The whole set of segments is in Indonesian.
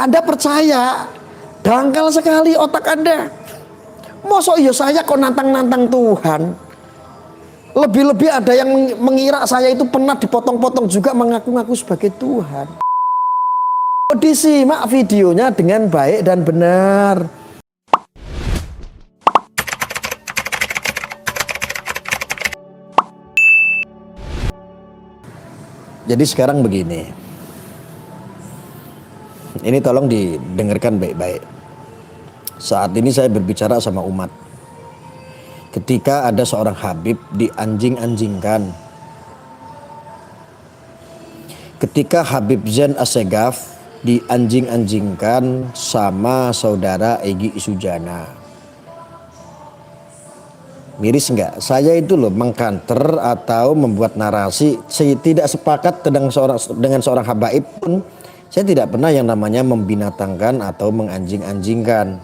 Anda percaya? Dangkal sekali otak Anda. Mosok iya saya kok nantang-nantang Tuhan. Lebih-lebih ada yang mengira saya itu pernah dipotong-potong juga mengaku-ngaku sebagai Tuhan. Disimak videonya dengan baik dan benar. Jadi sekarang begini. Ini tolong didengarkan baik-baik. Saat ini saya berbicara sama umat. Ketika ada seorang Habib dianjing-anjingkan. Ketika Habib Zain Assegaf dianjing-anjingkan sama saudara Egy Sujana. Miris enggak? Saya itu loh mengkanter atau membuat narasi. Saya tidak sepakat dengan seorang habaib pun. Saya tidak pernah yang namanya membinatangkan atau menganjing-anjingkan.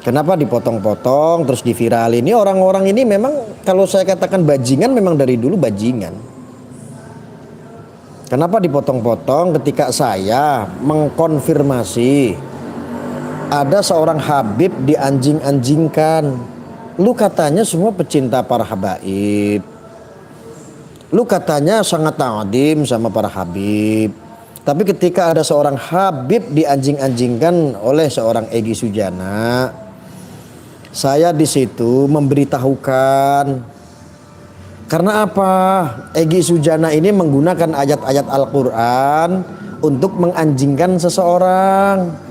Kenapa dipotong-potong terus diviralin? Ini orang-orang ini memang kalau saya katakan bajingan memang dari dulu bajingan. Kenapa dipotong-potong ketika saya mengkonfirmasi ada seorang Habib dianjing-anjingkan. Lu katanya semua pecinta para habaib. Lu katanya sangat ta'zim sama para Habib. Tapi ketika ada seorang Habib dianjing-anjingkan oleh seorang Egy Sujana, saya di situ memberitahukan. Karena apa? Egy Sujana ini menggunakan ayat-ayat Al-Quran untuk menganjingkan seseorang.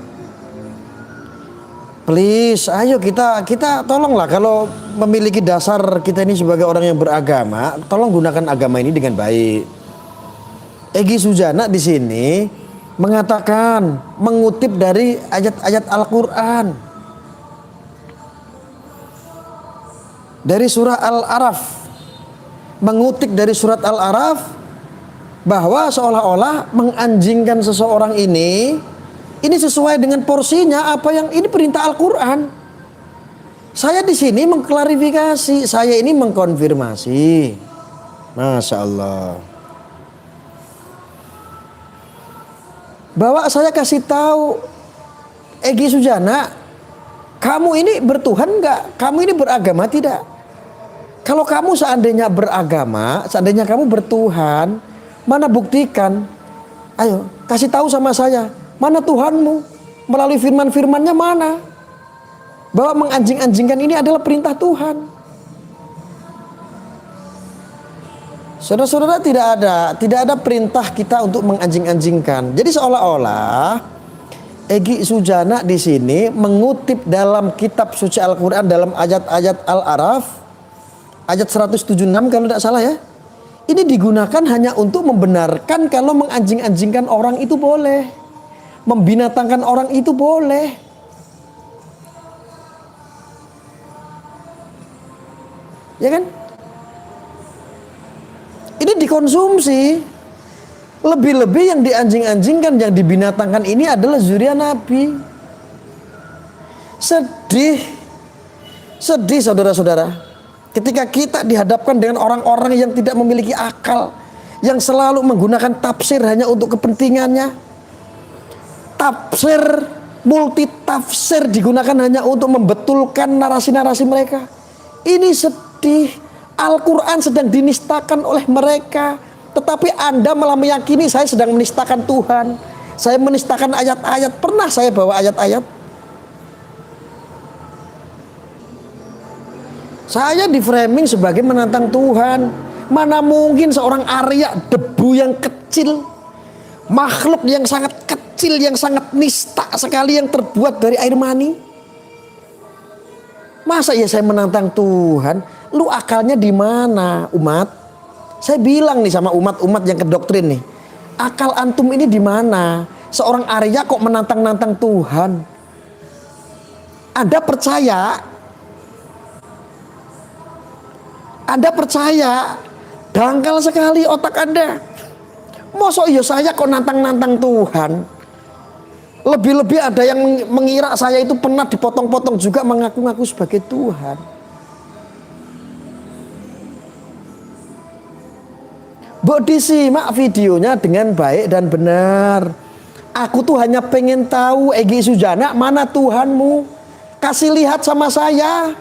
Please, ayo kita tolonglah, kalau memiliki dasar kita ini sebagai orang yang beragama, tolong gunakan agama ini dengan baik. Egy Sujana di sini mengatakan, mengutip dari ayat-ayat Al-Quran. Dari surah Al-Araf. Mengutip dari surat Al-Araf bahwa seolah-olah menganjingkan seseorang ini sesuai dengan porsinya, apa yang ini perintah Al-Quran. Saya di sini mengklarifikasi, saya ini mengkonfirmasi. Masya Allah. Bahwa saya kasih tahu Egy Sujana, kamu ini bertuhan enggak? Kamu ini beragama tidak? Kalau kamu seandainya beragama, seandainya kamu bertuhan, mana buktikan? Ayo kasih tahu sama saya. Mana Tuhanmu? Melalui firman-firmannya mana? Bahwa menganjing-anjingkan ini adalah perintah Tuhan. Saudara-saudara, tidak ada perintah kita untuk menganjing-anjingkan. Jadi seolah-olah Egy Sujana di sini mengutip dalam kitab suci Al-Quran dalam ayat-ayat Al-Araf ayat 176 kalau tidak salah ya. Ini digunakan hanya untuk membenarkan kalau menganjing-anjingkan orang itu boleh. Membinatangkan orang itu boleh. Ya kan? Ini dikonsumsi. Lebih-lebih yang dianjing-anjingkan, yang dibinatangkan ini adalah zuriat Nabi. Sedih saudara-saudara. Ketika kita dihadapkan dengan orang-orang yang tidak memiliki akal, yang selalu menggunakan tafsir hanya untuk kepentingannya. Tafsir, multi tafsir digunakan hanya untuk membetulkan narasi-narasi mereka. Ini sedih. Al-Quran sedang dinistakan oleh mereka. Tetapi Anda malah meyakini saya sedang menistakan Tuhan. Saya menistakan ayat-ayat. Pernah saya bawa ayat-ayat? Saya di framing sebagai menantang Tuhan. Mana mungkin seorang Arya, debu yang kecil, makhluk yang sangat kecil, yang sangat nista sekali, yang terbuat dari air mani. Masa ya saya menantang Tuhan? Lu akalnya di mana, umat? Saya bilang nih sama umat-umat yang kedoktrin nih, akal antum ini di mana? Seorang Arya kok menantang-nantang Tuhan? Anda percaya? Anda percaya? Dangkal sekali otak Anda. Mosok iya saya kok nantang-nantang Tuhan? Lebih-lebih ada yang mengira saya itu pernah dipotong-potong juga mengaku-ngaku sebagai Tuhan. Mbok disimak videonya dengan baik dan benar. Aku tuh hanya pengen tahu, Egy Sujana, mana Tuhanmu? Kasih lihat sama saya.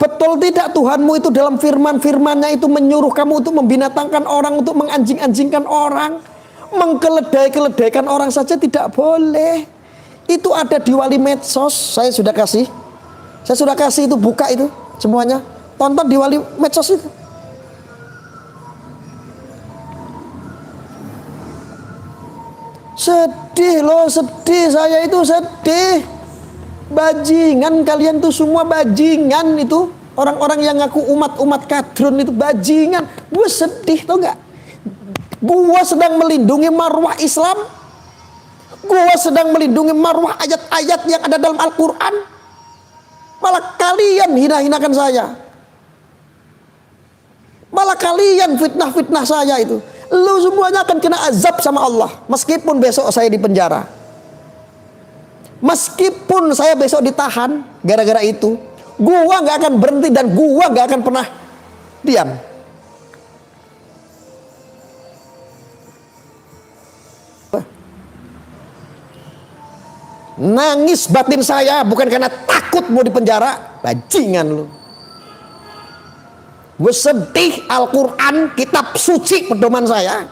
Betul tidak Tuhanmu itu dalam firman-firmannya itu menyuruh kamu untuk membinatangkan orang, untuk menganjing-anjingkan orang, mengkeledai-keledaikan orang saja tidak boleh. Itu ada di Wali Medsos. Saya sudah kasih itu, buka itu semuanya. Tonton di Wali Medsos itu. Sedih loh, sedih, saya itu sedih. Bajingan kalian tuh semua, bajingan itu. Orang-orang yang ngaku umat-umat kadrun itu bajingan. Gue sedih tau gak? Gue sedang melindungi marwah Islam. Gue sedang melindungi marwah ayat-ayat yang ada dalam Al-Quran. Malah kalian hina-hinakan saya. Malah kalian fitnah-fitnah saya itu. Lu semuanya akan kena azab sama Allah. Meskipun besok saya di penjara, meskipun saya besok ditahan gara-gara itu, gua gak akan berhenti dan gua gak akan pernah diam. Nangis batin saya bukan karena takut mau di penjara. Bajingan lu. Gue sedih, Al-Quran, kitab suci pedoman saya.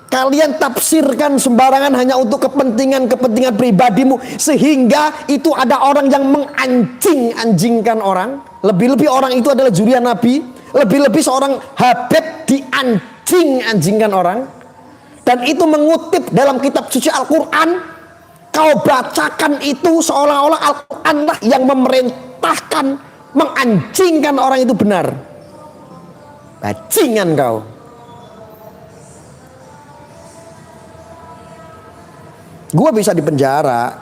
Kalian tafsirkan sembarangan hanya untuk kepentingan-kepentingan pribadimu, sehingga itu ada orang yang menganjing-anjingkan orang. Lebih-lebih orang itu adalah jurian Nabi. Lebih-lebih seorang Habib dianjing-anjingkan orang. Dan itu mengutip dalam kitab suci Al-Quran. Kau bacakan itu seolah-olah Al-Quran lah yang memerintahkan menganjingkan orang itu benar. Bajingan kau. Gua bisa di penjara,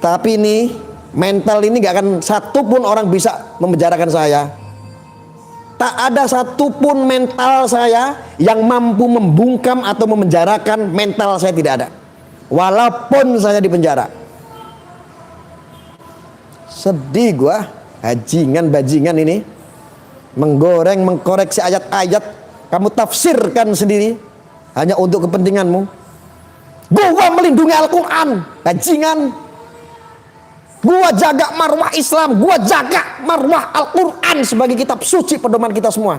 tapi ini mental ini gak akan satupun orang bisa memenjarakan saya. Tak ada satupun mental saya yang mampu membungkam atau memenjarakan mental saya, tidak ada. Walaupun saya di penjara. Sedih gua, bajingan ini menggoreng, mengkoreksi ayat-ayat, kamu tafsirkan sendiri hanya untuk kepentinganmu. Gua melindungi Al-Quran, bajingan. Gua jaga marwah Islam, gua jaga marwah Al-Quran sebagai kitab suci pedoman kita semua.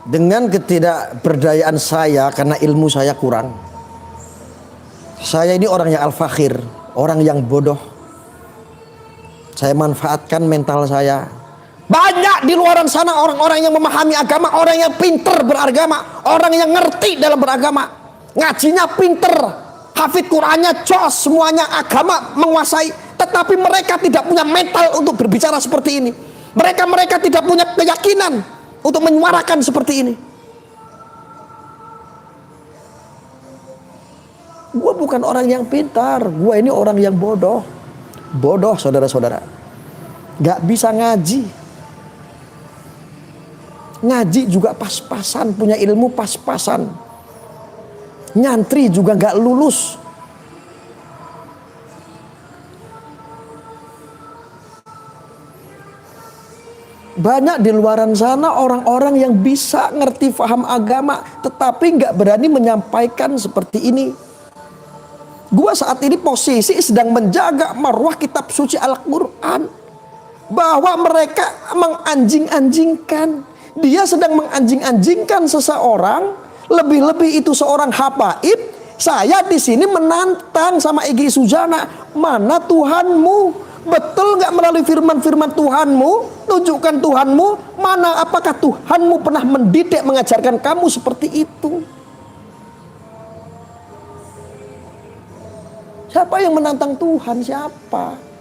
Dengan ketidakberdayaan saya karena ilmu saya kurang. Saya ini orang yang al-fakhir, orang yang bodoh. Saya manfaatkan mental saya. Banyak di luaran sana orang-orang yang memahami agama, orang yang pinter beragama, orang yang ngerti dalam beragama, ngajinya pinter, hafid Qurannya jos, semuanya agama menguasai. Tetapi mereka tidak punya mental untuk berbicara seperti ini. Mereka tidak punya keyakinan untuk menyuarakan seperti ini. Gue bukan orang yang pintar, gue ini orang yang bodoh. Bodoh saudara-saudara. Gak bisa ngaji. Ngaji juga pas-pasan, punya ilmu pas-pasan. Nyantri juga gak lulus. Banyak di luaran sana orang-orang yang bisa ngerti paham agama, tetapi nggak berani menyampaikan seperti ini. Gua saat ini posisi sedang menjaga marwah kitab suci Al-Quran, bahwa mereka menganjing-anjingkan. Dia sedang menganjing-anjingkan seseorang, lebih-lebih itu seorang habaib. Saya di sini menantang sama Egy Sujana, mana Tuhanmu? Betul nggak melalui firman-firman Tuhanmu? Tunjukkan Tuhanmu. Mana, apakah Tuhanmu pernah mendidik, mengajarkan kamu seperti itu? Siapa yang menantang Tuhan? Siapa?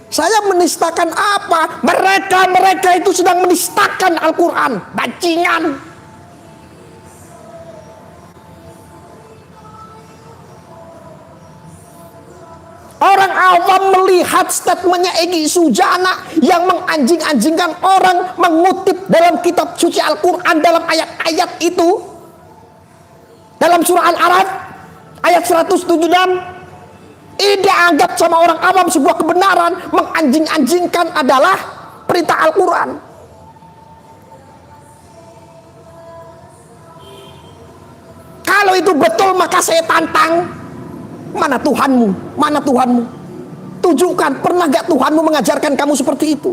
Saya menistakan apa? Mereka itu sedang menistakan Al-Quran. Bajingan. melihat statementnya Egy Sujana yang menganjing-anjingkan orang mengutip dalam kitab suci Al-Quran dalam ayat-ayat itu, dalam surah Al-Araf ayat 176, ini dianggap sama orang awam sebuah kebenaran, menganjing-anjingkan adalah perintah Al-Quran. Kalau itu betul maka saya tantang, mana Tuhanmu? Mana Tuhanmu? Tunjukkan, pernah gak Tuhanmu mengajarkan kamu seperti itu?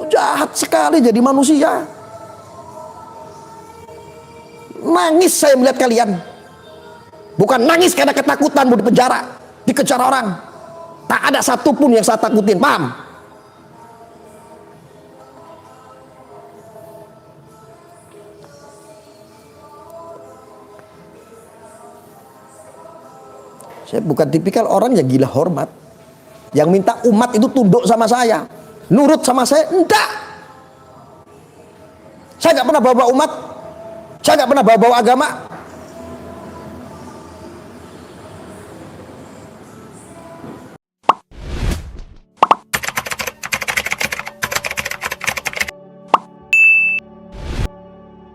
Jahat sekali jadi manusia. Nangis saya melihat kalian. Bukan nangis karena ketakutan mau dipenjara, dikejar orang. Tak ada satupun yang saya takutin, paham? Saya bukan tipikal orang yang gila hormat, yang minta umat itu tunduk sama saya, nurut sama saya. Enggak. Saya nggak pernah bawa-bawa umat, saya nggak pernah bawa-bawa agama.